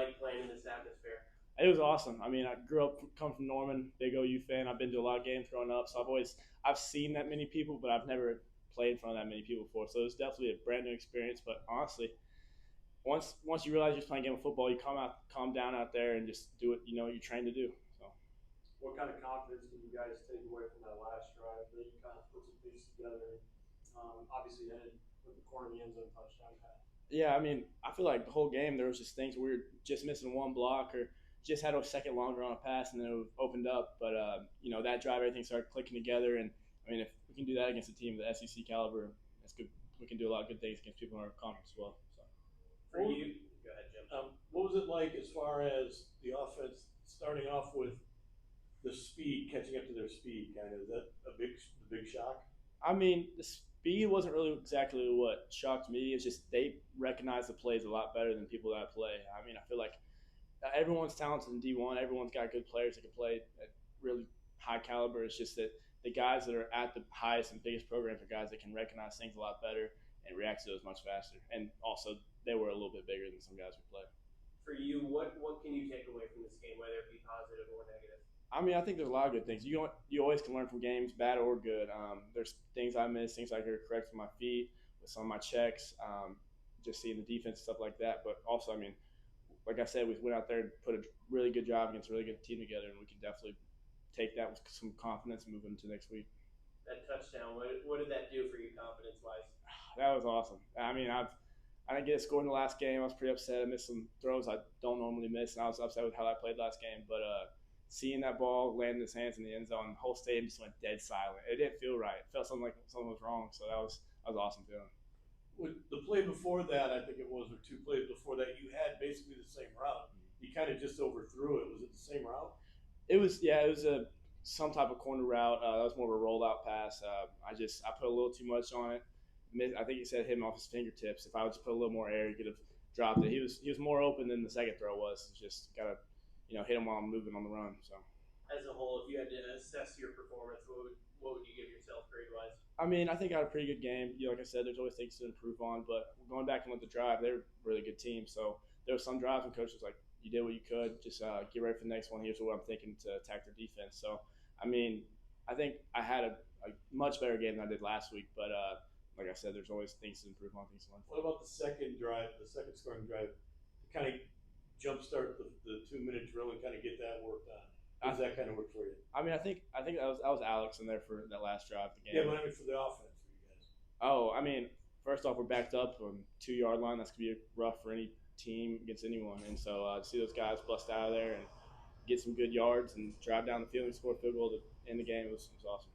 like playing in this atmosphere? It was awesome. I mean, I come from Norman, big OU fan. I've been to a lot of games growing up, so I've seen that many people, but I've never played in front of that many people before. So it was definitely a brand new experience. But honestly, once you realize you're just playing a game of football, you calm down out there and just do what you know you're trained to do. So What kind of confidence did you guys take away from that last drive that you kind of put some things together? Obviously, ended with the corner of the end zone touchdown pass. yeah, I mean, I feel like the whole game there was just things where we were just missing one block or just had a second longer on a pass and then it opened up. But that drive, everything started clicking together. And I mean, if we can do that against a team of the SEC caliber, that's good. We can do a lot of good things against people in our conference as well. So For you, go ahead, Jim. What was it like as far as the offense starting off with the speed, catching up to their speed? Kind of is that the big shock? I mean, the speed wasn't really exactly what shocked me. It's just they recognize the plays a lot better than people that play. I mean, I feel like everyone's talented in D1. Everyone's got good players that can play at really high caliber. It's just that the guys that are at the highest and biggest programs are guys that can recognize things a lot better and react to those much faster. And also, they were a little bit bigger than some guys we play. For you, what can you take away from this game, whether it be positive or negative? I mean, I think there's a lot of good things. You always can learn from games, bad or good. There's things I miss, things I could correct with my feet, with some of my checks, just seeing the defense and stuff like that. But also, I mean, like I said, we went out there and put a really good job against a really good team together, and we can definitely take that with some confidence and move into next week. That touchdown, what did that do for you confidence wise? That was awesome. I mean, I didn't get a score in the last game. I was pretty upset. I missed some throws I don't normally miss, and I was upset with how I played last game. But seeing that ball land in his hands in the end zone, the whole stadium just went dead silent. It didn't feel right. It felt something like something was wrong. So that was awesome feeling. With the play before that, I think it was, or two plays before that, you had basically the same route. You kind of just overthrew it. Was it the same route? It was some type of corner route. That was more of a rollout pass. I put a little too much on it. I think he said hit him off his fingertips. If I would just put a little more air, he could have dropped it. He was more open than the second throw was. Just gotta hit him while I'm moving on the run. So As a whole, if you had to assess your performance, what would you give yourself grade wise? I mean, I think I had a pretty good game. Like I said, there's always things to improve on. But going back and with the drive, they're a really good team. So there were some drives and coach was like, you did what you could. Just get ready for the next one. Here's what I'm thinking to attack their defense. So I mean, I think I had a much better game than I did last week. But like I said, there's always things to improve on, things to learn What about the second drive, the second scoring drive, to kind of jumpstart the 2 minute drill and kind of get that worked on? How does that kind of work for you? I mean, I think that was Alex in there for that last drive of the game. Yeah, but I mean for the offense for you guys. Oh, I mean, first off, we're backed up on 2 yard line. That's gonna be rough for any team against anyone. And so to see those guys bust out of there and get some good yards and drive down the field and score a field goal to end the game was awesome.